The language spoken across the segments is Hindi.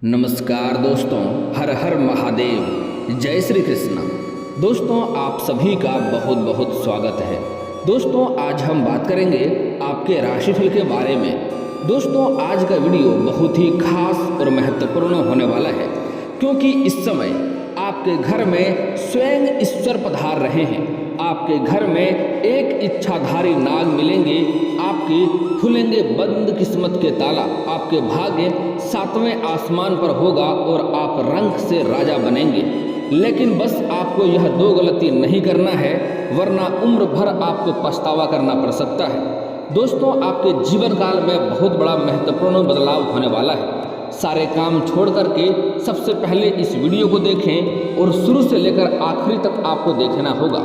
नमस्कार दोस्तों, हर हर महादेव, जय श्री कृष्ण। दोस्तों, आप सभी का बहुत बहुत स्वागत है। दोस्तों, आज हम बात करेंगे आपके राशिफल के बारे में। दोस्तों, आज का वीडियो बहुत ही खास और महत्वपूर्ण होने वाला है, क्योंकि इस समय आपके घर में स्वयं ईश्वर पधार रहे हैं। आपके घर में एक इच्छाधारी नाग मिलेंगे, आपके खुलेंगे बंद किस्मत के ताला, आपके भाग्य सातवें आसमान पर होगा और आप रंक से राजा बनेंगे। लेकिन बस आपको यह दो गलती नहीं करना है, वरना उम्र भर आपको पछतावा करना पड़ सकता है। दोस्तों, आपके जीवन काल में बहुत बड़ा महत्वपूर्ण बदलाव होने वाला है। सारे काम छोड़ करके सबसे पहले इस वीडियो को देखें और शुरू से लेकर आखिरी तक आपको देखना होगा,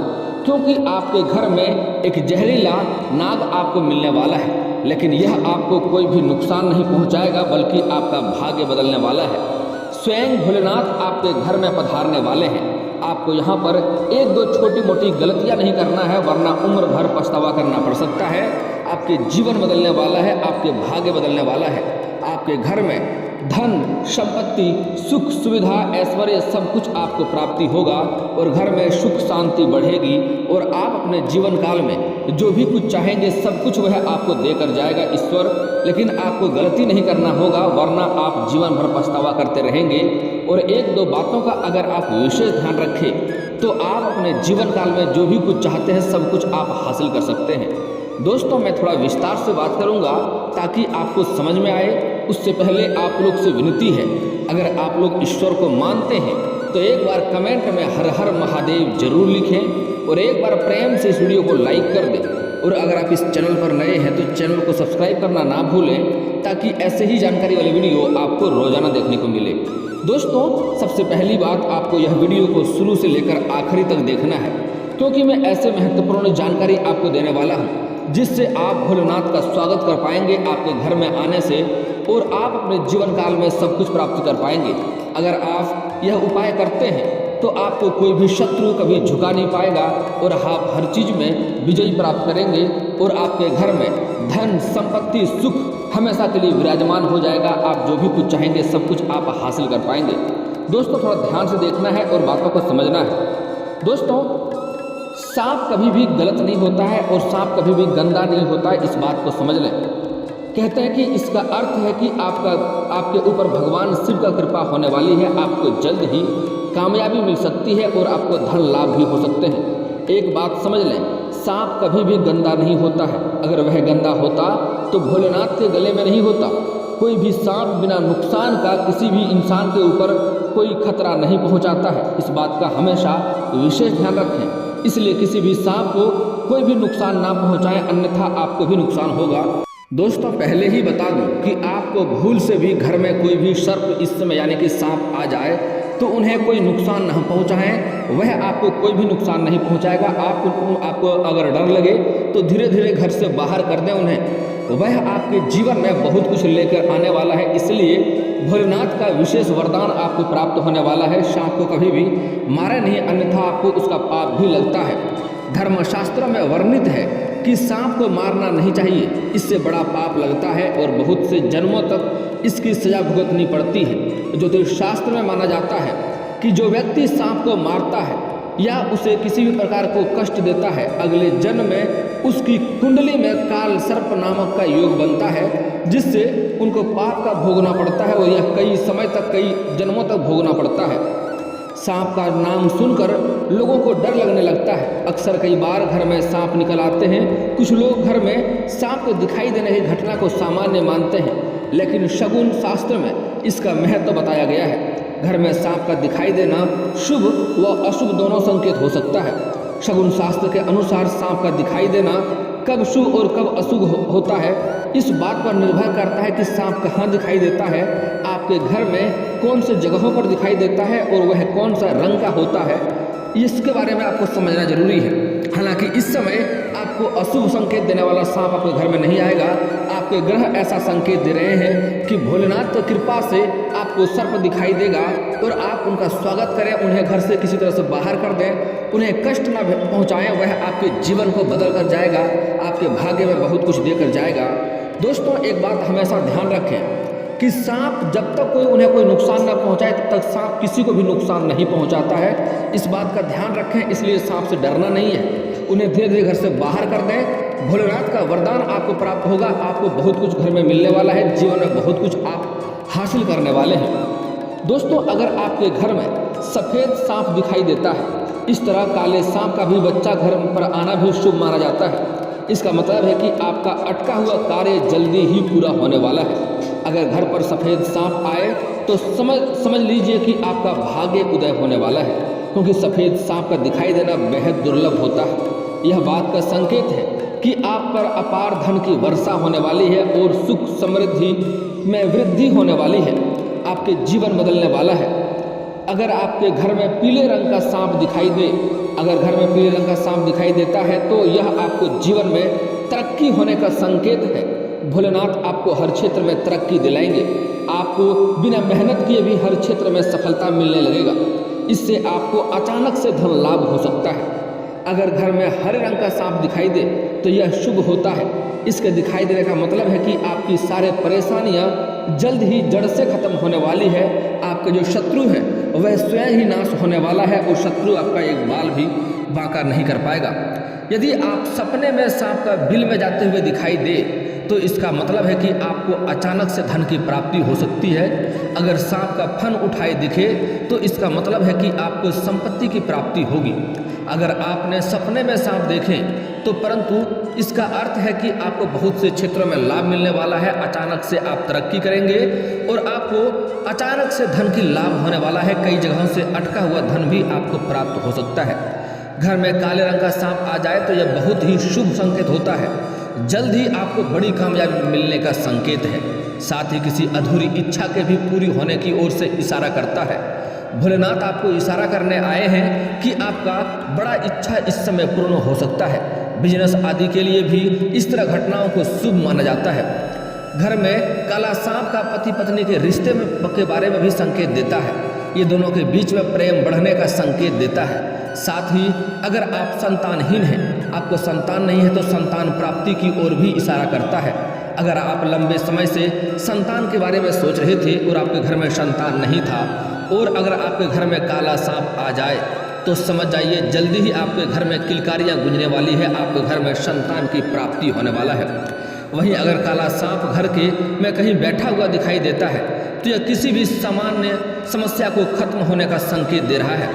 क्योंकि आपके घर में एक जहरीला नाग आपको मिलने वाला है। लेकिन यह आपको कोई भी नुकसान नहीं पहुंचाएगा, बल्कि आपका भाग्य बदलने वाला है। स्वयं भोलेनाथ आपके घर में पधारने वाले हैं। आपको यहाँ पर एक दो छोटी मोटी गलतियाँ नहीं करना है, वरना उम्र भर पछतावा करना पड़ सकता है। आपके जीवन बदलने वाला है, आपके भाग्य बदलने वाला है। आपके घर में धन, संपत्ति, सुख, सुविधा, ऐश्वर्य सब कुछ आपको प्राप्ति होगा और घर में सुख शांति बढ़ेगी और आप अपने जीवन काल में जो भी कुछ चाहेंगे सब कुछ वह आपको देकर जाएगा ईश्वर। लेकिन आपको गलती नहीं करना होगा, वरना आप जीवन भर पछतावा करते रहेंगे। और एक दो बातों का अगर आप विशेष ध्यान रखें तो आप अपने जीवन काल में जो भी कुछ चाहते हैं सब कुछ आप हासिल कर सकते हैं। दोस्तों, मैं थोड़ा विस्तार से बात करूंगा ताकि आपको समझ में आए। उससे पहले आप लोग से विनती है, अगर आप लोग ईश्वर को मानते हैं तो एक बार कमेंट में हर हर महादेव जरूर लिखें और एक बार प्रेम से इस वीडियो को लाइक कर दें। और अगर आप इस चैनल पर नए हैं तो चैनल को सब्सक्राइब करना ना भूलें, ताकि ऐसे ही जानकारी वाले वीडियो आपको रोजाना देखने को मिले। दोस्तों, सबसे पहली बात, आपको यह वीडियो को शुरू से लेकर आखिरी तक देखना है, क्योंकि मैं ऐसे महत्वपूर्ण जानकारी आपको देने वाला हूँ जिससे आप भोलेनाथ का स्वागत कर पाएंगे आपके घर में आने से, और आप अपने जीवन काल में सब कुछ प्राप्त कर पाएंगे। अगर आप यह उपाय करते हैं तो आपको कोई भी शत्रु कभी झुका नहीं पाएगा और आप हर चीज़ में विजय प्राप्त करेंगे और आपके घर में धन, संपत्ति, सुख हमेशा के लिए विराजमान हो जाएगा। आप जो भी कुछ चाहेंगे सब कुछ आप हासिल कर पाएंगे। दोस्तों, थोड़ा ध्यान से देखना है और बातों को समझना है। दोस्तों, सांप कभी भी गलत नहीं होता है और सांप कभी भी गंदा नहीं होता है, इस बात को समझ लें। कहते हैं कि इसका अर्थ है कि आपके ऊपर भगवान शिव का कृपा होने वाली है, आपको जल्द ही कामयाबी मिल सकती है और आपको धन लाभ भी हो सकते हैं। एक बात समझ लें, सांप कभी भी गंदा नहीं होता है। अगर वह गंदा होता तो भोलेनाथ के गले में नहीं होता। कोई भी सांप बिना नुकसान का किसी भी इंसान के ऊपर कोई खतरा नहीं पहुंचाता है, इस बात का हमेशा विशेष ध्यान रखें। इसलिए किसी भी सांप को कोई भी नुकसान ना पहुंचाएं, अन्यथा आपको भी नुकसान होगा। दोस्तों, पहले ही बता दूं कि आपको भूल से भी घर में कोई भी सर्प इस समय यानी कि सांप आ जाए तो उन्हें कोई नुकसान न पहुंचाएं, वह आपको कोई भी नुकसान नहीं पहुंचाएगा। आपको अगर डर लगे तो धीरे धीरे घर से बाहर कर दें उन्हें। वह आपके जीवन में बहुत कुछ लेकर आने वाला है, इसलिए भोलेनाथ का विशेष वरदान आपको प्राप्त होने वाला है। सांप को कभी भी मारे नहीं, अन्यथा आपको उसका पाप भी लगता है। धर्मशास्त्र में वर्णित है कि सांप को मारना नहीं चाहिए, इससे बड़ा पाप लगता है और बहुत से जन्मों तक इसकी सजा भुगतनी पड़ती है। ज्योतिष शास्त्र में माना जाता है कि जो व्यक्ति सांप को मारता है या उसे किसी भी प्रकार को कष्ट देता है, अगले जन्म में उसकी कुंडली में काल सर्प नामक का योग बनता है, जिससे उनको पाप का भोगना पड़ता है और यह कई समय तक, कई जन्मों तक भोगना पड़ता है। सांप का नाम सुनकर लोगों को डर लगने लगता है। अक्सर कई बार घर में सांप निकल आते हैं। कुछ लोग घर में सांप को दिखाई देने की घटना को सामान्य मानते हैं, लेकिन शगुन शास्त्र में इसका महत्व बताया गया है। घर में सांप का दिखाई देना शुभ व अशुभ दोनों संकेत हो सकता है। शगुन शास्त्र के अनुसार सांप का दिखाई देना कब शुभ और कब अशुभ होता है, इस बात पर निर्भर करता है कि सांप कहाँ दिखाई देता है, आपके घर में कौन से जगहों पर दिखाई देता है और वह कौन सा रंग का होता है, इसके बारे में आपको समझना जरूरी है। हालांकि इस समय आपको अशुभ संकेत देने वाला सांप आपके घर में नहीं आएगा। आपके ग्रह ऐसा संकेत दे रहे हैं कि भोलेनाथ की कृपा से आपको सर्प दिखाई देगा और आप उनका स्वागत करें, उन्हें घर से किसी तरह से बाहर कर दें, उन्हें कष्ट न पहुंचाएं। वह आपके जीवन को बदल कर जाएगा, आपके भाग्य में बहुत कुछ देकर जाएगा। दोस्तों, एक बात हमेशा ध्यान रखें कि सांप जब तक उन्हें कोई नुकसान न पहुंचाए तब तक सांप किसी को भी नुकसान नहीं पहुंचाता है। इस बात का ध्यान रखें, इसलिए सांप से डरना नहीं है। उन्हें धीरे धीरे घर से बाहर कर दें। भोलेनाथ का वरदान आपको प्राप्त होगा। आपको बहुत कुछ घर में मिलने वाला है। जीवन में बहुत कुछ आप हासिल करने वाले हैं। दोस्तों, अगर आपके घर में सफ़ेद सांप दिखाई देता है, इस तरह काले सांप का भी बच्चा घर पर आना भी शुभ माना जाता है। इसका मतलब है कि आपका अटका हुआ कार्य जल्दी ही पूरा होने वाला है। अगर घर पर सफ़ेद सांप आए तो समझ लीजिए कि आपका भाग्य उदय होने वाला है, क्योंकि सफ़ेद सांप का दिखाई देना बेहद दुर्लभ होता है। यह बात का संकेत है कि आप पर अपार धन की वर्षा होने वाली है और सुख समृद्धि में वृद्धि होने वाली है। आपके जीवन बदलने वाला है। अगर आपके घर में पीले रंग का सांप दिखाई दे, अगर घर में पीले रंग का सांप दिखाई देता है तो यह आपको जीवन में तरक्की होने का संकेत है। भोलेनाथ आपको हर क्षेत्र में तरक्की दिलाएंगे। आपको बिना मेहनत किए भी हर क्षेत्र में सफलता मिलने लगेगा। इससे आपको अचानक से धन लाभ हो सकता है। अगर घर में हरे रंग का सांप दिखाई दे तो यह शुभ होता है। इसके दिखाई देने का मतलब है कि आपकी सारे परेशानियां जल्द ही जड़ से खत्म होने वाली है। आपके जो शत्रु हैं वह स्वयं ही नाश होने वाला है और शत्रु आपका एक बाल भी बांका नहीं कर पाएगा। यदि आप सपने में सांप का बिल में जाते हुए दिखाई दे तो इसका मतलब है कि आपको अचानक से धन की प्राप्ति हो सकती है। अगर सांप का फन उठाए दिखे तो इसका मतलब है कि आपको संपत्ति की प्राप्ति होगी। अगर आपने सपने में सांप देखें तो परंतु इसका अर्थ है कि आपको बहुत से क्षेत्रों में लाभ मिलने वाला है। अचानक से आप तरक्की करेंगे और आपको अचानक से धन की लाभ होने वाला है। कई जगहों से अटका हुआ धन भी आपको प्राप्त हो सकता है। घर में काले रंग का सांप आ जाए तो यह बहुत ही शुभ संकेत होता है। जल्द ही आपको बड़ी कामयाबी मिलने का संकेत है। साथ ही किसी अधूरी इच्छा के भी पूरी होने की ओर से इशारा करता है। भोलेनाथ आपको इशारा करने आए हैं कि आपका बड़ा इच्छा इस समय पूर्ण हो सकता है। बिजनेस आदि के लिए भी इस तरह घटनाओं को शुभ माना जाता है। घर में काला सांप का पति पत्नी के रिश्ते के बारे में भी संकेत देता है। ये दोनों के बीच में प्रेम बढ़ने का संकेत देता है। साथ ही अगर आप संतानहीन हैं, आपको संतान नहीं है तो संतान प्राप्ति की ओर भी इशारा करता है। अगर आप लंबे समय से संतान के बारे में सोच रहे थे और आपके घर में संतान नहीं था और अगर आपके घर में काला सांप आ जाए तो समझ जाइए जल्दी ही आपके घर में किलकारियाँ गूंजने वाली है। आपके घर में संतान की प्राप्ति होने वाला है। वहीं अगर काला सांप घर के में कहीं बैठा हुआ दिखाई देता है तो यह किसी भी सामान्य समस्या को खत्म होने का संकेत दे रहा है।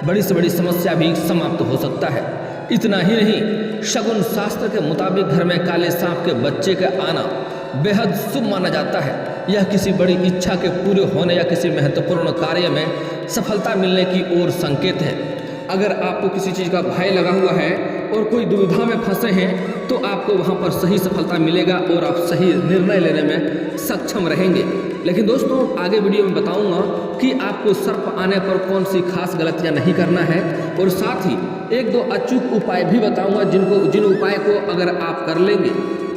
बड़ी से बड़ी समस्या भी समाप्त हो सकता है। इतना ही नहीं, शगुन शास्त्र के मुताबिक घर में काले सांप के बच्चे का आना बेहद शुभ माना जाता है। यह किसी बड़ी इच्छा के पूरे होने या किसी महत्वपूर्ण कार्य में सफलता मिलने की ओर संकेत है। अगर आपको किसी चीज़ का भय लगा हुआ है और कोई दुविधा में फंसे हैं तो आपको वहाँ पर सही सफलता मिलेगा और आप सही निर्णय लेने में सक्षम रहेंगे। लेकिन दोस्तों, आगे वीडियो में बताऊंगा कि आपको सर्प आने पर कौन सी खास गलतियां नहीं करना है और साथ ही एक दो अचूक उपाय भी बताऊंगा जिन उपाय को अगर आप कर लेंगे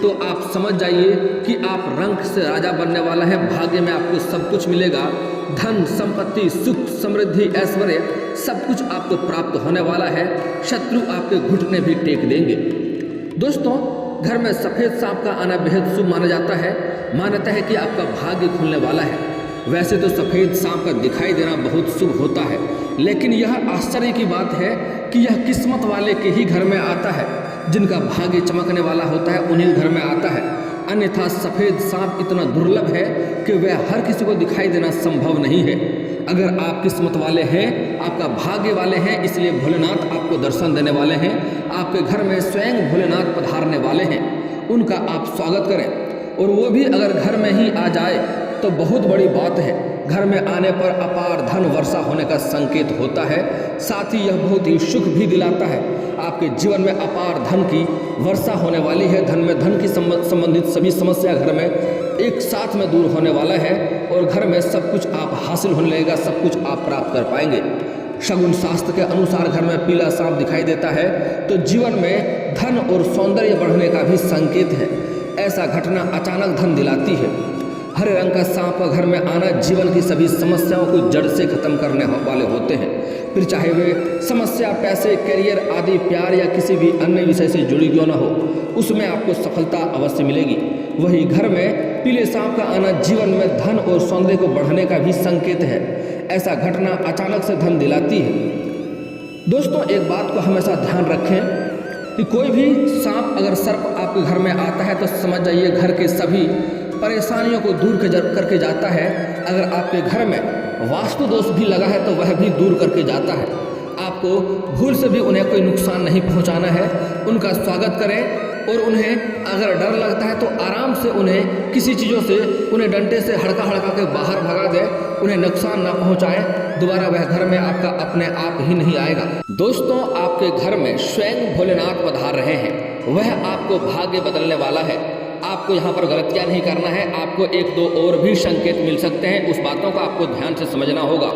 तो आप समझ जाइए कि आप रंक से राजा बनने वाला है। भाग्य में आपको सब कुछ मिलेगा। धन, संपत्ति, सुख, समृद्धि, ऐश्वर्य सब कुछ आपको प्राप्त होने वाला है। शत्रु आपके घुटने भी टेक देंगे। दोस्तों, घर में सफ़ेद सांप का आना बेहद शुभ माना जाता है। मान्यता है कि आपका भाग्य खुलने वाला है। वैसे तो सफ़ेद सांप का दिखाई देना बहुत शुभ होता है, लेकिन यह आश्चर्य की बात है कि यह किस्मत वाले के ही घर में आता है। जिनका भाग्य चमकने वाला होता है उन्हीं घर में आता है। अन्यथा सफ़ेद सांप इतना दुर्लभ है कि वह हर किसी को दिखाई देना संभव नहीं है। अगर आप किस्मत वाले हैं, आपका भाग्य वाले हैं, इसलिए भोलेनाथ आपको दर्शन देने वाले हैं। आपके घर में स्वयं भोलेनाथ पधारने वाले हैं। उनका आप स्वागत करें और वो भी अगर घर में ही आ जाए तो बहुत बड़ी बात है। घर में आने पर अपार धन वर्षा होने का संकेत होता है। साथ ही यह बहुत ही सुख भी दिलाता है। आपके जीवन में अपार धन की वर्षा होने वाली है। धन की संबंधित सभी समस्या घर में एक साथ में दूर होने वाला है और घर में सब कुछ आप हासिल होने लगेगा, सब कुछ आप प्राप्त कर पाएंगे। शगुन शास्त्र के अनुसार घर में पीला सांप दिखाई देता है तो जीवन में धन और सौंदर्य बढ़ने का भी संकेत है। ऐसा घटना अचानक धन दिलाती है। हरे रंग का सांप का घर में आना जीवन की सभी समस्याओं को जड़ से खत्म करने वाले होते हैं। फिर चाहे वे समस्या पैसे, करियर आदि, प्यार या किसी भी अन्य विषय से जुड़ी क्यों न हो, उसमें आपको सफलता अवश्य मिलेगी। वही घर में पीले सांप का आना जीवन में धन और सौंदर्य को बढ़ाने का भी संकेत है। ऐसा घटना अचानक से धन दिलाती है। दोस्तों, एक बात को हमेशा ध्यान रखें कि कोई भी सांप अगर सर्प आपके घर में आता है तो समझ जाइए घर के सभी परेशानियों को दूर करके जाता है। अगर आपके घर में वास्तु दोष भी लगा है तो वह भी दूर करके जाता है। आपको भूल से भी उन्हें कोई नुकसान नहीं पहुंचाना है। उनका स्वागत करें और उन्हें अगर डर लगता है तो आराम से उन्हें किसी चीज़ों से उन्हें डंडे से हड़का के बाहर भगा दे, उन्हें नुकसान ना पहुंचाए। दोबारा वह घर में आपका अपने आप ही नहीं आएगा। दोस्तों, आपके घर में स्वयं भोलेनाथ पधार रहे हैं। वह आपको भाग्य बदलने वाला है। आपको यहाँ पर गलतियाँ नहीं करना है। आपको एक दो और भी संकेत मिल सकते हैं, उस बातों का आपको ध्यान से समझना होगा।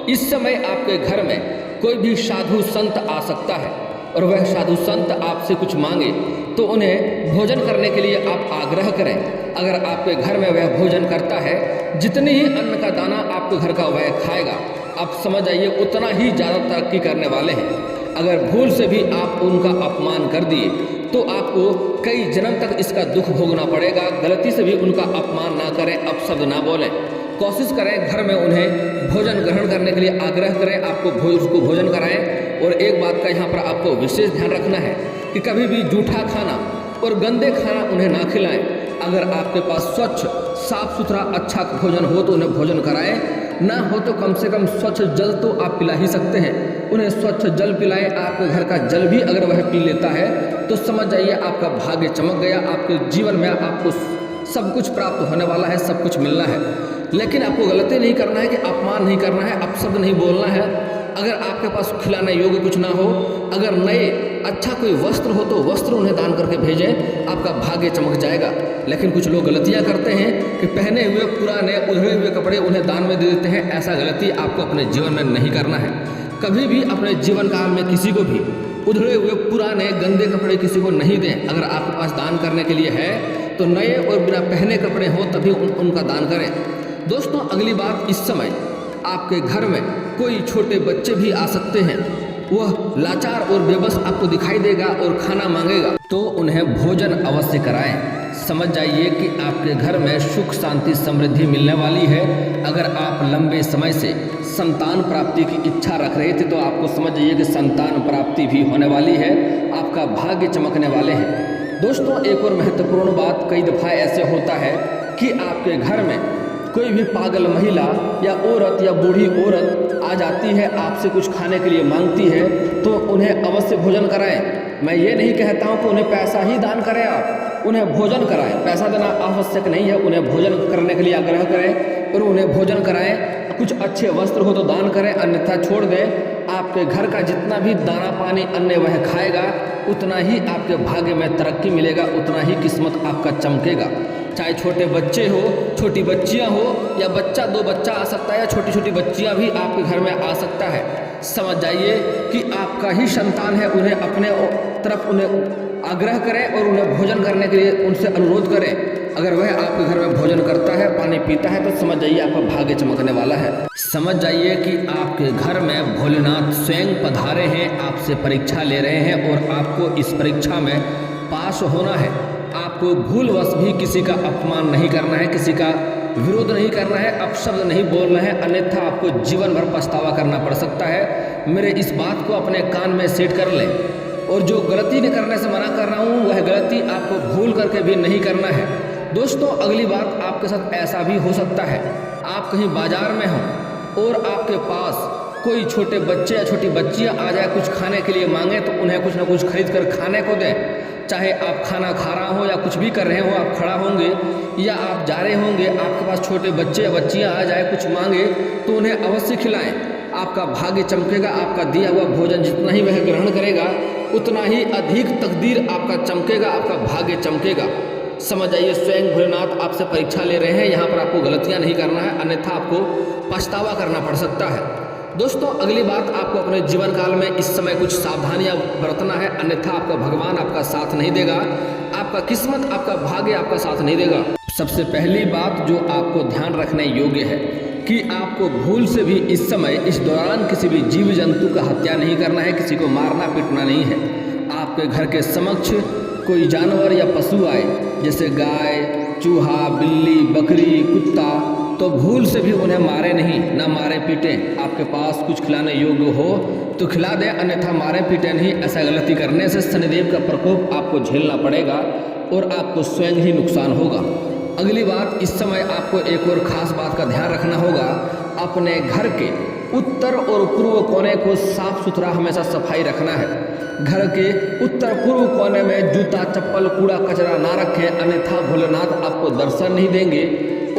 इस समय आपके घर में कोई भी साधु संत आ सकता है और वह साधु संत आपसे कुछ मांगे तो उन्हें भोजन करने के लिए आप आग्रह करें। अगर आपके घर में वह भोजन करता है, जितनी ही अन्न का दाना आपके घर का वह खाएगा, आप समझ जाइए उतना ही ज़्यादा तरक्की करने वाले हैं। अगर भूल से भी आप उनका अपमान कर दिए तो आपको कई जन्म तक इसका दुख भोगना पड़ेगा। गलती से भी उनका अपमान ना करें, अपशब्द ना बोलें। कोशिश करें घर में उन्हें भोजन ग्रहण करने के लिए आग्रह करें, आपको उसको भोजन कराएं। और एक बात का यहाँ पर आपको विशेष ध्यान रखना है कि कभी भी जूठा खाना और गंदे खाना उन्हें ना खिलाएं। अगर आपके पास स्वच्छ साफ सुथरा अच्छा भोजन हो तो उन्हें भोजन कराएं, ना हो तो कम से कम स्वच्छ जल तो आप पिला ही सकते हैं। उन्हें स्वच्छ जल पिलाएं। आपके घर का जल भी अगर वह पी लेता है तो समझ जाइए आपका भाग्य चमक गया। आपके जीवन में आपको सब कुछ प्राप्त होने वाला है, सब कुछ मिलना है। लेकिन आपको गलती नहीं करना है कि अपमान नहीं करना है, अपशब्द नहीं बोलना है। अगर आपके पास खिलाने योग्य कुछ ना हो, अगर नए अच्छा कोई वस्त्र हो तो वस्त्र उन्हें दान करके भेजें, आपका भाग्य चमक जाएगा। लेकिन कुछ लोग गलतियां करते हैं कि पहने हुए पुराने उधड़े हुए कपड़े उन्हें दान में दे देते हैं। ऐसा गलती आपको अपने जीवन में नहीं करना है। कभी भी अपने जीवन काल में किसी को भी उधड़े हुए पुराने गंदे कपड़े किसी को नहीं दें। अगर आपके पास दान करने के लिए है तो नए और बिना पहने कपड़े हो तभी उनका दान करें। दोस्तों, अगली बात, इस समय आपके घर में कोई छोटे बच्चे भी आ सकते हैं। वह लाचार और बेबस आपको दिखाई देगा और खाना मांगेगा तो उन्हें भोजन अवश्य कराएं। समझ जाइए कि आपके घर में सुख शांति समृद्धि मिलने वाली है। अगर आप लंबे समय से संतान प्राप्ति की इच्छा रख रहे थे तो आपको समझ जाइए कि संतान प्राप्ति भी होने वाली है। आपका भाग्य चमकने वाले हैं। दोस्तों, एक और महत्वपूर्ण बात, कई दफ़ा ऐसे होता है कि आपके घर में कोई भी पागल महिला या औरत या बूढ़ी औरत आ जाती है, आपसे कुछ खाने के लिए मांगती है तो उन्हें अवश्य भोजन कराएं। मैं ये नहीं कहता हूँ कि उन्हें पैसा ही दान करें, आप उन्हें भोजन कराएं। पैसा देना आवश्यक नहीं है, उन्हें भोजन करने के लिए आग्रह करें और उन्हें भोजन कराएं। कुछ अच्छे वस्त्र हो तो दान करें, अन्यथा छोड़ दें। आपके घर का जितना भी दाना पानी अन्न वह खाएगा उतना ही आपके भाग्य में तरक्की मिलेगा, उतना ही किस्मत आपका चमकेगा। चाहे छोटे बच्चे हो, छोटी बच्चियां हो या बच्चा दो बच्चा आ सकता है या छोटी छोटी बच्चियां भी आपके घर में आ सकता है। समझ जाइए कि आपका ही संतान है। उन्हें अपने तरफ उन्हें आग्रह करें और उन्हें भोजन करने के लिए उनसे अनुरोध करें। अगर वह आपके घर में भोजन करता है, पानी पीता है तो समझ जाइए आपका भाग्य चमकने वाला है। समझ जाइए कि आपके घर में भोलेनाथ स्वयं पधारे हैं, आपसे परीक्षा ले रहे हैं और आपको इस परीक्षा में पास होना है। आपको भूलवश भी किसी का अपमान नहीं करना है, किसी का विरोध नहीं करना है, अपशब्द नहीं बोलना है, अन्यथा आपको जीवन भर पछतावा करना पड़ सकता है। मेरे इस बात को अपने कान में सेट कर लें और जो गलती नहीं करने से मना कर रहा हूँ वह गलती आपको भूल करके भी नहीं करना है। दोस्तों, अगली बात, आपके साथ ऐसा भी हो सकता है आप कहीं बाजार में हों और आपके पास कोई छोटे बच्चे या छोटी बच्चियाँ आ जाए, कुछ खाने के लिए मांगे तो उन्हें कुछ ना कुछ खरीद कर खाने को दें। चाहे आप खाना खा रहा हो या कुछ भी कर रहे हो, आप खड़ा होंगे या आप जा रहे होंगे, आपके पास छोटे बच्चे या बच्चियाँ आ जाए कुछ मांगे तो उन्हें अवश्य खिलाएं। आपका भाग्य चमकेगा। आपका दिया हुआ भोजन जितना ही वह ग्रहण करेगा उतना ही अधिक तकदीर आपका चमकेगा, आपका भाग्य चमकेगा। समझ जाइए स्वयं भोलेनाथ आपसे परीक्षा ले रहे हैं। यहाँ पर आपको गलतियाँ नहीं करना है, अन्यथा आपको पछतावा करना पड़ सकता है। दोस्तों, अगली बात, आपको अपने जीवन काल में इस समय कुछ सावधानियां बरतना है, अन्यथा आपका भगवान आपका साथ नहीं देगा, आपका किस्मत, आपका भाग्य आपका साथ नहीं देगा। सबसे पहली बात जो आपको ध्यान रखने योग्य है कि आपको भूल से भी इस समय इस दौरान किसी भी जीव जंतु का हत्या नहीं करना है, किसी को मारना पीटना नहीं है। आपके घर के समक्ष कोई जानवर या पशु आए, जैसे गाय, चूहा, बिल्ली, बकरी, कुत्ता, तो भूल से भी उन्हें मारे नहीं, ना मारे पीटे। आपके पास कुछ खिलाने योग्य हो तो खिला दे, अन्यथा मारे पीटे नहीं। ऐसा गलती करने से शनिदेव का प्रकोप आपको झेलना पड़ेगा और आपको स्वयं ही नुकसान होगा। अगली बात, इस समय आपको एक और ख़ास बात का ध्यान रखना होगा। अपने घर के उत्तर और पूर्व कोने को साफ सुथरा हमेशा सफाई रखना है। घर के उत्तर पूर्व कोने में जूता, चप्पल, कूड़ा कचरा ना रखें, अन्यथा भोलेनाथ आपको दर्शन नहीं देंगे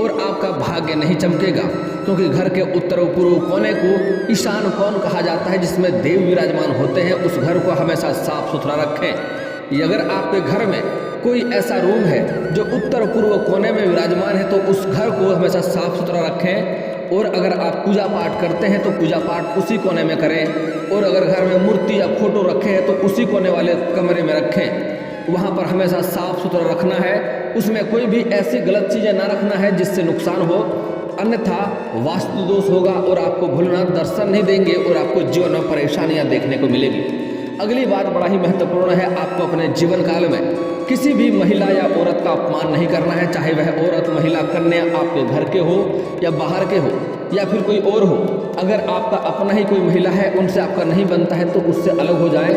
और आपका भाग्य नहीं चमकेगा। क्योंकि घर के उत्तर और पूर्व कोने को ईशान कोण कहा जाता है, जिसमें देव विराजमान होते हैं। उस घर को हमेशा साफ सुथरा रखें। अगर आपके घर में कोई ऐसा रूम है जो उत्तर पूर्व कोने में विराजमान है तो उस घर को हमेशा साफ सुथरा रखें। और अगर आप पूजा पाठ करते हैं तो पूजा पाठ उसी कोने में करें। और अगर घर में मूर्ति या फोटो रखे हैं तो उसी कोने वाले कमरे में रखें। वहाँ पर हमेशा साफ सुथरा रखना है। उसमें कोई भी ऐसी गलत चीज़ें ना रखना है जिससे नुकसान हो, अन्यथा वास्तु दोष होगा और आपको भोलेनाथ दर्शन नहीं देंगे और आपको जीवन में परेशानियाँ देखने को मिलेगी। अगली बात बड़ा ही महत्वपूर्ण है। आपको अपने जीवन काल में किसी भी महिला या औरत का अपमान नहीं करना है, चाहे वह औरत, महिला, कन्या आपके घर के हो या बाहर के हो या फिर कोई और हो। अगर आपका अपना ही कोई महिला है, उनसे आपका नहीं बनता है तो उससे अलग हो जाए,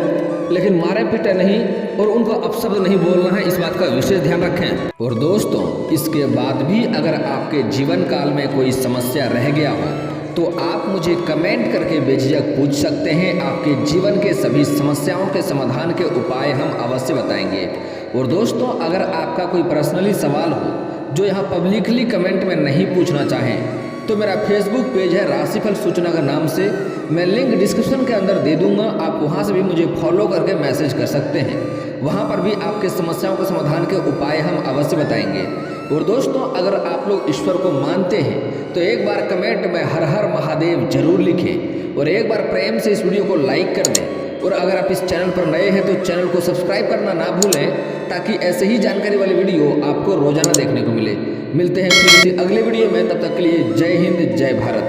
लेकिन मारे पीटे नहीं और उनको अपशब्द नहीं बोलना है। इस बात का विशेष ध्यान रखें। और दोस्तों, इसके बाद भी अगर आपके जीवन काल में कोई समस्या रह गया हो तो आप मुझे कमेंट करके बेझिझक पूछ सकते हैं। आपके जीवन के सभी समस्याओं के समाधान के उपाय हम अवश्य बताएंगे। और दोस्तों, अगर आपका कोई पर्सनली सवाल हो जो यहाँ पब्लिकली कमेंट में नहीं पूछना चाहें तो मेरा फेसबुक पेज है राशिफल सूचना के नाम से, मैं लिंक डिस्क्रिप्शन के अंदर दे दूंगा। आप वहाँ से भी मुझे फॉलो करके मैसेज कर सकते हैं। वहाँ पर भी आपके समस्याओं के समाधान के उपाय हम अवश्य बताएंगे। और दोस्तों, अगर आप लोग ईश्वर को मानते हैं तो एक बार कमेंट में हर हर महादेव जरूर लिखें और एक बार प्रेम से इस वीडियो को लाइक कर दें। और अगर आप इस चैनल पर नए हैं तो चैनल को सब्सक्राइब करना ना भूलें, ताकि ऐसे ही जानकारी वाली वीडियो आपको रोजाना देखने को मिले। मिलते हैं फिर किसी अगले वीडियो में, तब तक के लिए जय हिंद, जय भारत।